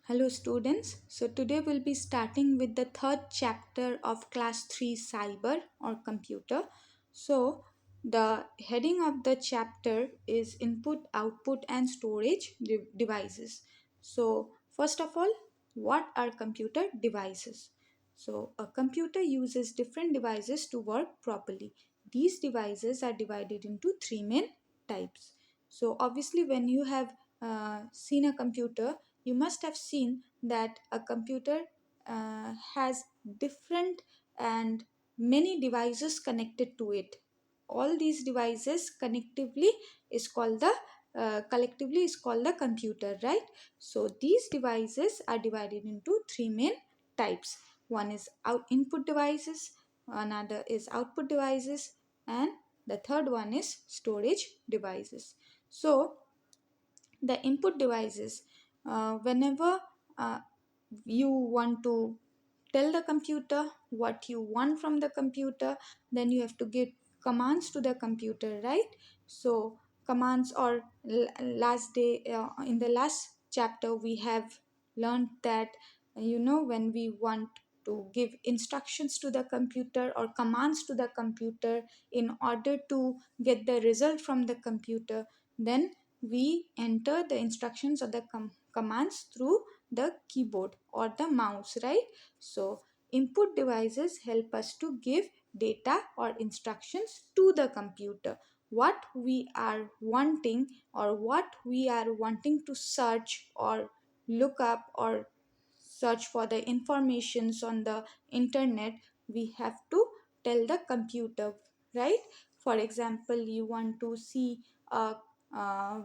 Hello students. So today we'll be starting with the third chapter of class 3 cyber or computer. So the heading of the chapter is input, output and storage devices. So first of all, what are computer devices? So a computer uses different devices to work properly. These devices are divided into three main types. So obviously when you have seen a computer, you must have seen that a computer has different and many devices connected to it. All these devices collectively is called the computer, right? So these devices are divided into three main types. One is input devices, another is output devices, and the third one is storage devices. So the input devices, whenever uh, you want to tell the computer what you want from the computer, then you have to give commands to the computer, right? So commands, or last day in the last chapter we have learned that when we want to give instructions to the computer or commands to the computer in order to get the result from the computer, then we enter the instructions or the commands through the keyboard or the mouse, right? So input devices help us to give data or instructions to the computer. What we are wanting, or what we are wanting to search or look up or search for the informations on the internet, we have to tell the computer, right? For example, you want to see a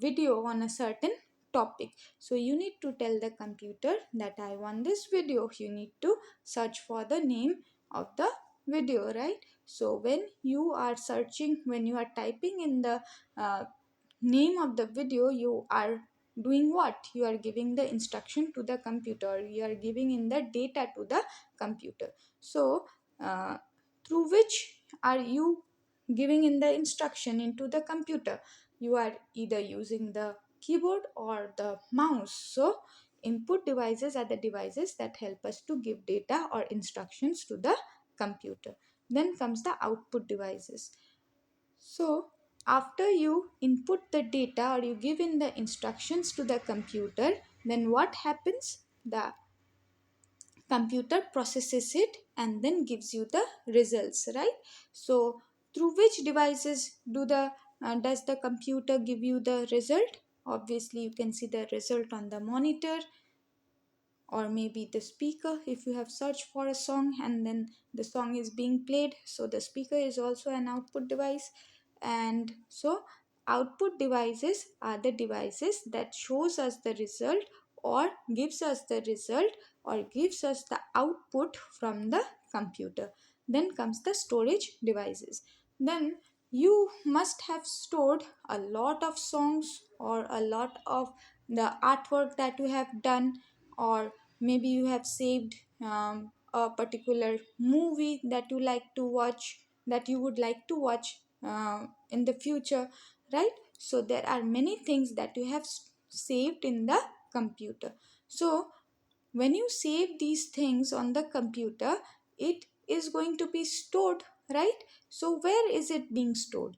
video on a certain topic, so you need to tell the computer that I want this video. You need to search for the name of the video, right? So when you are searching, when you are typing in the uh, name of the video, you are doing what? You are giving the instruction to the computer, you are giving in the data to the computer. So uh, through which are you giving in the instruction into the computer? You are either using the keyboard or the mouse. So input devices are the devices that help us to give data or instructions to the computer. Then comes the output devices. So after you input the data or you give in the instructions to the computer, then what happens? The computer processes it and then gives you the results, right? So through which devices does the computer give you the result? Obviously you can see the result on the monitor, or maybe the speaker. If you have searched for a song and then the song is being played, so the speaker is also an output device. And so output devices are the devices that shows us the result, or gives us the result, or gives us the output from the computer. Then comes the storage devices. Then you must have stored a lot of songs or a lot of the artwork that you have done, or maybe you have saved a particular movie that you like to watch, that you would like to watch in the future, right? So there are many things that you have saved in the computer. So when you save these things on the computer, it is going to be stored, right? So where is it being stored?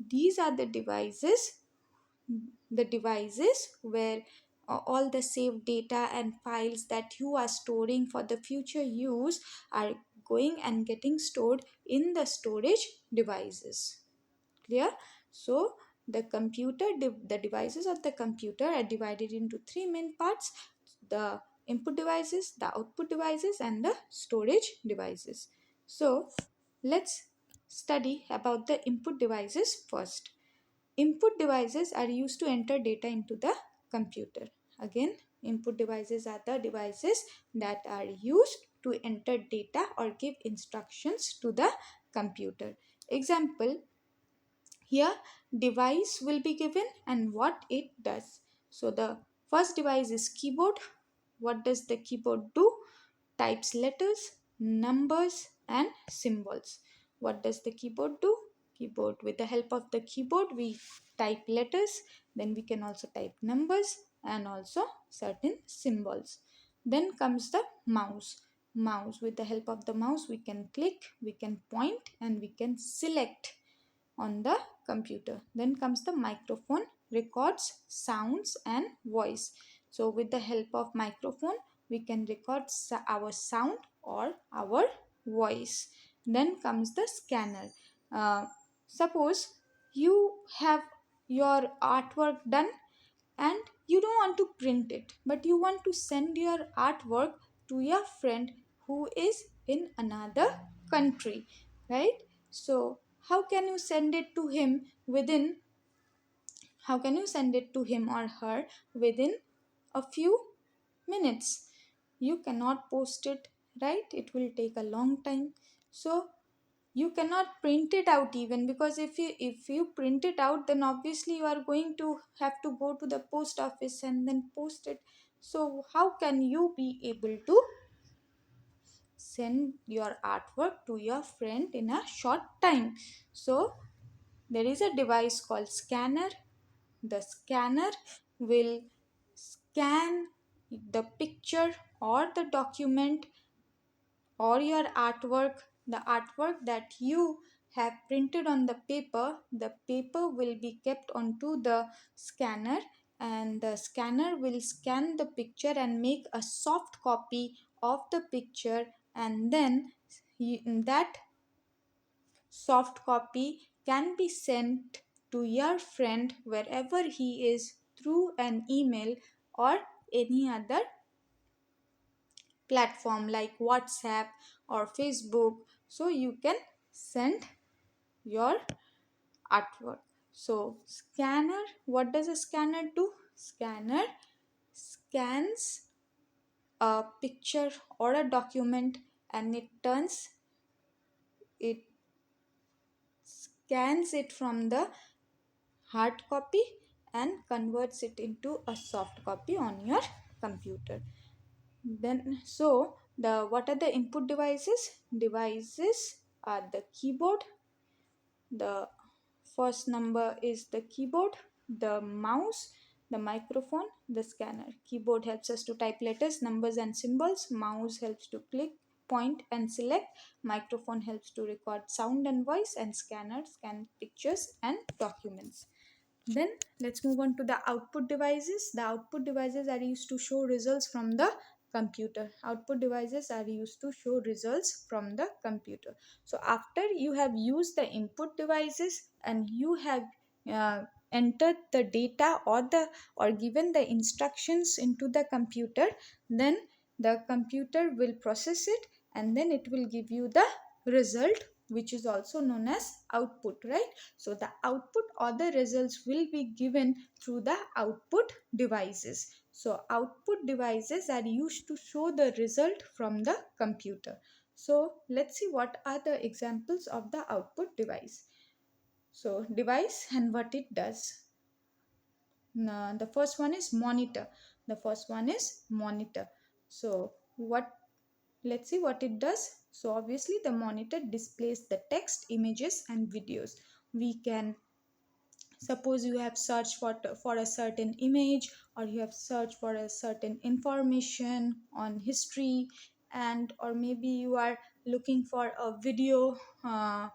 These are the devices where all the saved data and files that you are storing for the future use are going and getting stored in the storage devices. Clear? So the devices of the computer are divided into three main parts: the input devices, the output devices, and the storage devices. So let's study about the input devices first. Input devices are used to enter data into the computer. Again, input devices are the devices that are used to enter data or give instructions to the computer. Example, here device will be given and what it does. So the first device is keyboard. What does the keyboard do? Types letters, numbers and symbols. What does the keyboard do? Keyboard, with the help of the keyboard we type letters, then we can also type numbers and also certain symbols. Then comes the mouse. With the help of the mouse we can click, we can point, and we can select on the computer. Then comes the microphone, records sounds and voice. So with the help of microphone we can record our sound or our voice. Then comes the scanner. uh, Suppose you have your artwork done and you don't want to print it, but you want to send your artwork to your friend who is in another country, right? So how can you send it to him within how can you send it to him or her within a few minutes? You cannot post it, right? It will take a long time. So you cannot print it out even, because if you print it out, then obviously you are going to have to go to the post office and then post it. So how can you be able to send your artwork to your friend in a short time? So there is a device called scanner. The scanner will scan the picture or the document or your artwork, the artwork that you have printed on the paper will be kept onto the scanner, and the scanner will scan the picture and make a soft copy of the picture, and then that soft copy can be sent to your friend wherever he is through an email or any other platform like WhatsApp or Facebook. So you can send your artwork. So scanner, what does a scanner do? Scanner scans a picture or a document, and it scans it from the hard copy and converts it into a soft copy on your computer. Then so the what are the input devices? Devices are the keyboard. The first number is the keyboard, the mouse, the microphone, the scanner. Keyboard helps us to type letters, numbers and symbols. Mouse helps to click, point and select. Microphone helps to record sound and voice, and scanner scan pictures and documents. Then let's move on to the output devices. The output devices are used to show results from the computer. Output devices are used to show results from the computer. So after you have used the input devices and you have uh, entered the data or given the instructions into the computer, then the computer will process it and then it will give you the result, which is also known as output, right? So the output or the results will be given through the output devices. So output devices are used to show the result from the computer. So let's see what are the examples of the output device. So device and what it does. Now, the first one is monitor. So let's see what it does. So obviously the monitor displays the text, images and videos. We can suppose you have searched for a certain image, or you have searched for a certain information on history, and or maybe you are looking for a video um,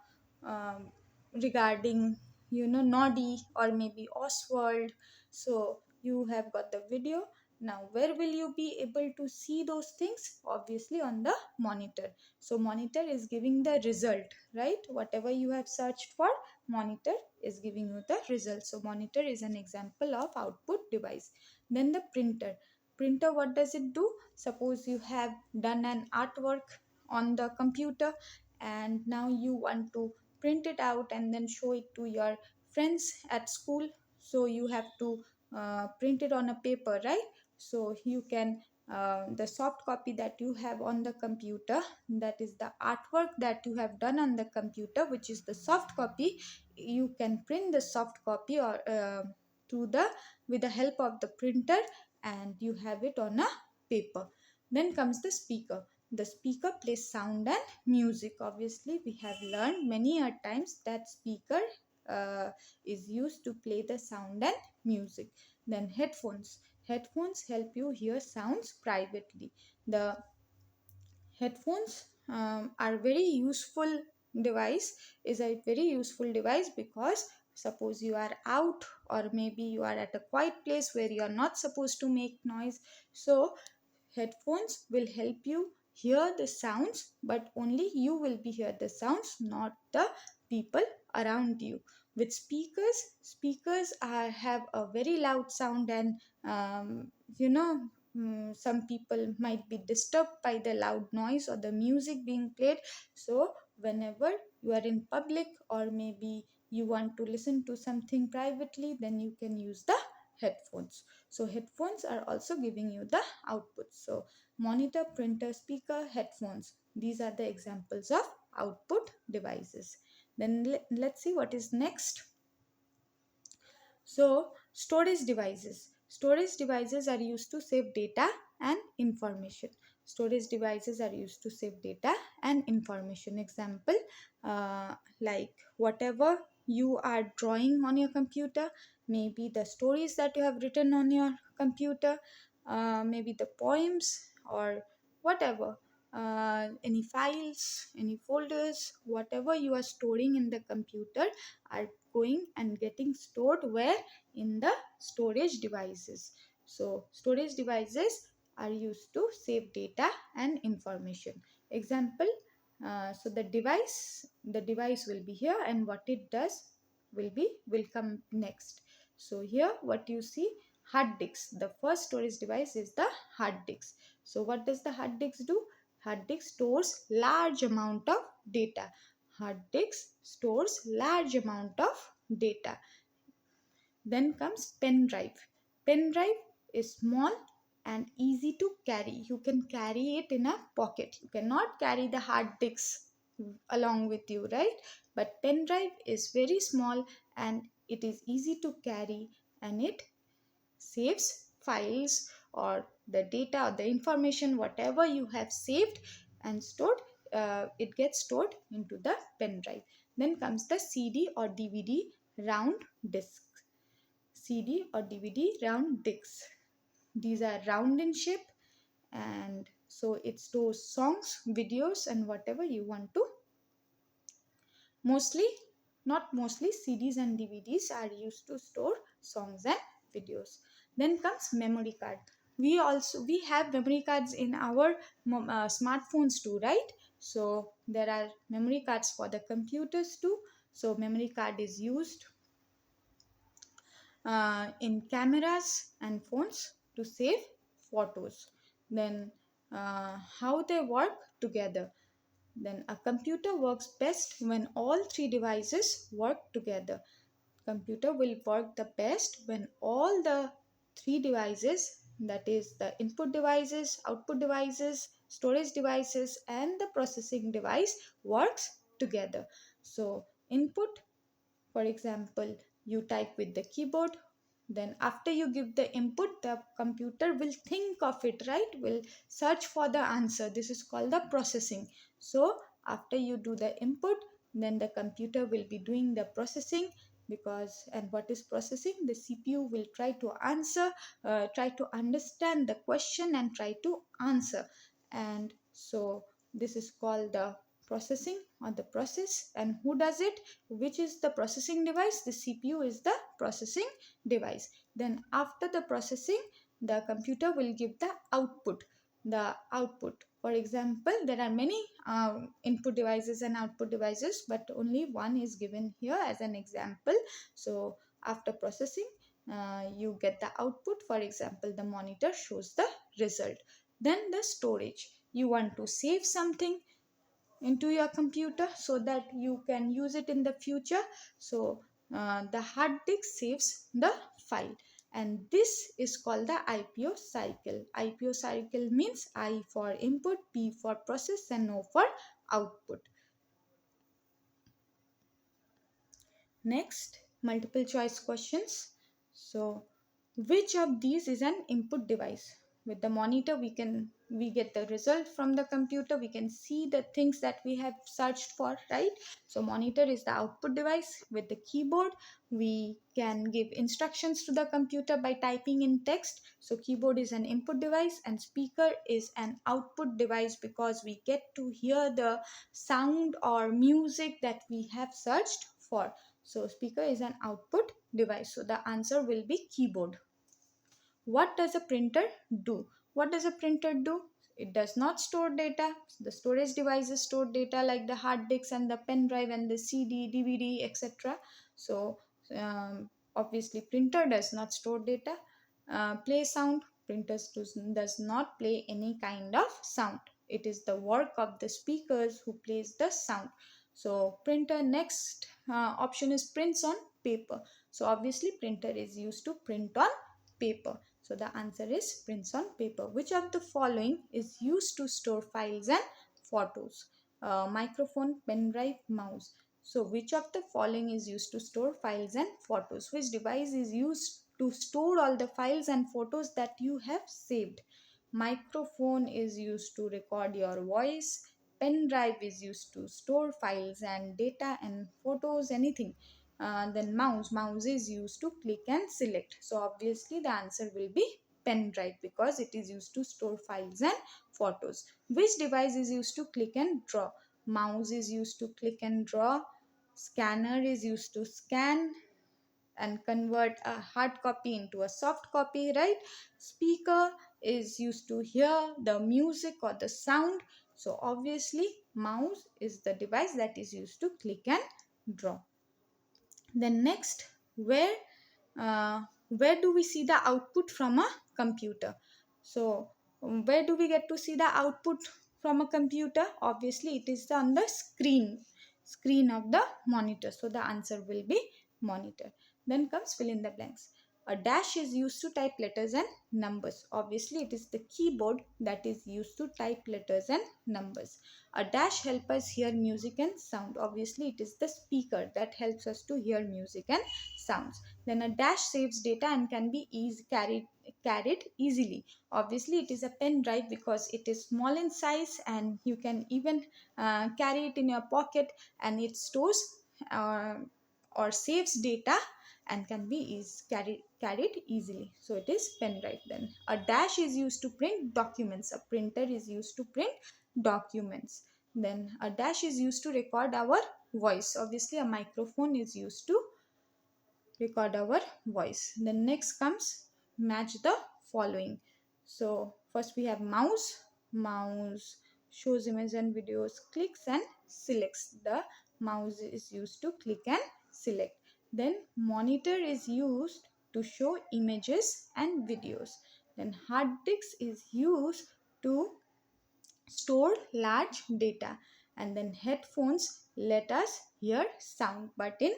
regarding Noddy or maybe Oswald. So you have got the video. Now where will you be able to see those things? Obviously on the monitor. So monitor is giving the result, right? Whatever you have searched for, monitor is giving you the result. So monitor is an example of output device. Then the printer, what does it do? Suppose you have done an artwork on the computer and now you want to print it out and then show it to your friends at school. So you have to print it on a paper, right? So you can the soft copy that you have on the computer, that is the artwork that you have done on the computer, which is the soft copy. You can print the soft copy or to the with the help of the printer, and you have it on a paper. Then comes the speaker. The speaker plays sound and music. Obviously we have learned many a times that speaker is used to play the sound and music. Then headphones. Headphones help you hear sounds privately. The headphones are very useful device is a very useful device because suppose you are out or maybe you are at a quiet place where you are not supposed to make noise, so headphones will help you hear the sounds, but only you will be hear the sounds, not the people around you. With speakers are have a very loud sound, and you know some people might be disturbed by the loud noise or the music being played. So whenever you are in public or maybe you want to listen to something privately, then you can use the headphones. So headphones are also giving you the output. So monitor, printer, speaker, headphones, these are the examples of output devices. Then let's see what is next. So storage devices. Storage devices are used to save data and information. Storage devices are used to save data and information. Example, like whatever you are drawing on your computer, maybe the stories that you have written on your computer, maybe the poems or whatever, any files, any folders, whatever you are storing in the computer are going and getting stored where? In the storage devices. So storage devices are used to save data and information. Example, so the device will be here, and what it does will come next. So here what you see, hard disk. The first storage device is the hard disk. So what does the hard disk do? Hard disk stores large amount of data. Hard disk stores large amount of data. Then comes pen drive. Pen drive is small and easy to carry. You can carry it in a pocket. You cannot carry the hard disk along with you, right? But pen drive is very small and it is easy to carry, and it saves files or the data or the information whatever you have saved and stored. It gets stored into the pen drive. Then comes the CD or DVD round disk. CD or DVD round discs. These are round in shape, and so it stores songs, videos, and whatever you want to. Mostly, not mostly, CDs and DVDs are used to store songs and videos. Then comes memory card. We have memory cards in our smartphones too, right? So there are memory cards for the computers too. So memory card is used in cameras and phones to save photos. Then how they work together. Then a computer works best when all three devices work together. Computer will work the best when all the three devices, that is the input devices, output devices, storage devices, and the processing device works together. So input, for example, you type with the keyboard, then after you give the input, the computer will think of it, right? Will search for the answer. This is called the processing. So after you do the input, then the computer will be doing the processing. Because, and what is processing? The CPU will try to answer, try to understand the question and try to answer. And so this is called the processing or the process. And who does it? Which is the processing device? The CPU is the processing device. Then after the processing, the computer will give the output. The output, for example, there are many input devices and output devices, but only one is given here as an example. So after processing, you get the output. For example, the monitor shows the result. Then the storage, you want to save something into your computer so that you can use it in the future. So the hard disk saves the file, and this is called the IPO cycle. IPO cycle means I for input, P for process, and O for output. Next, multiple choice questions. So which of these is an input device? With the monitor, we get the result from the computer. We can see the things that we have searched for, right? So monitor is the output device. With the keyboard, we can give instructions to the computer by typing in text. So keyboard is an input device, and speaker is an output device because we get to hear the sound or music that we have searched for. So speaker is an output device. So the answer will be keyboard. What does a printer do? What does a printer do? It does not store data. The storage devices store data like the hard disks and the pen drive and the CD, DVD, etc. So obviously printer does not store data. Play sound. Printers does not play any kind of sound. It is the work of the speakers who plays the sound. So printer, next option is prints on paper. So obviously printer is used to print on paper. So the answer is prints on paper. Which of the following is used to store files and photos? Microphone, pen drive, mouse. So which of the following is used to store files and photos? Which device is used to store all the files and photos that you have saved? Microphone is used to record your voice. Pen drive is used to store files and data and photos, anything. Then mouse is used to click and select. So obviously the answer will be pen drive because it is used to store files and photos. Which device is used to click and draw? Mouse is used to click and draw. Scanner is used to scan and convert a hard copy into a soft copy, right? Speaker is used to hear the music or the sound. So obviously mouse is the device that is used to click and draw. Then next, where do we see the output from a computer? So where do we get to see the output from a computer? Obviously it is on the screen of the monitor. So the answer will be monitor. Then comes fill in the blanks. A dash is used to type letters and numbers. Obviously it is the keyboard that is used to type letters and numbers. A dash helps us hear music and sound. Obviously it is the speaker that helps us to hear music and sounds. Then a dash saves data and can be carried easily. Obviously it is a pen drive because it is small in size and you can even carry it in your pocket, and it stores or saves data and can be carried easily. So it is pen drive. Then a dash is used to print documents. A printer is used to print documents. Then a dash is used to record our voice. Obviously a microphone is used to record our voice. Then next comes match the following. So first we have mouse shows images and videos, clicks and selects. The mouse is used to click and select. Then monitor is used to show images and videos. Then hard disk is used to store large data. And then headphones let us hear sound but in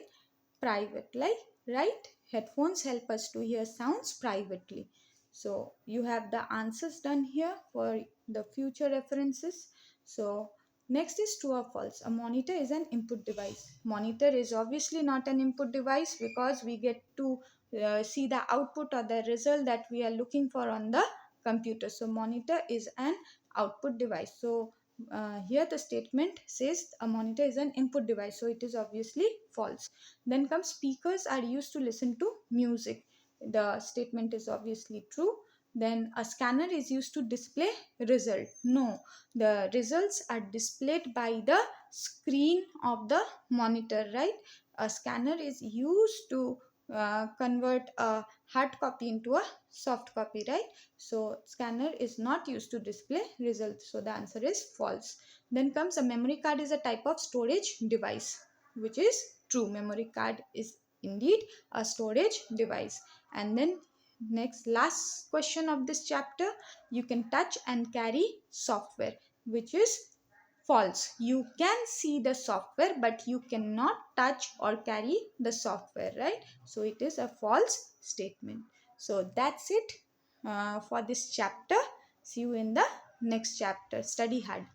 private, like, right? Headphones help us to hear sounds privately. So you have the answers done here for the future references. So next is true or false. A monitor is an input device. Monitor is obviously not an input device because we get to see the output or the result that we are looking for on the computer. So monitor is an output device. So here the statement says a monitor is an input device, so it is obviously false. Then comes speakers are used to listen to music. The statement is obviously true. Then a scanner is used to display result. No, the results are displayed by the screen of the monitor, right? A scanner is used to convert a hard copy into a soft copy, right? So scanner is not used to display results. So the answer is false. Then comes a memory card is a type of storage device, which is true. Memory card is indeed a storage device. And then next last question of this chapter, you can touch and carry software, which is false. You can see the software but you cannot touch or carry the software, right? So it is a false statement. So that's it for this chapter. See you in the next chapter. Study hard.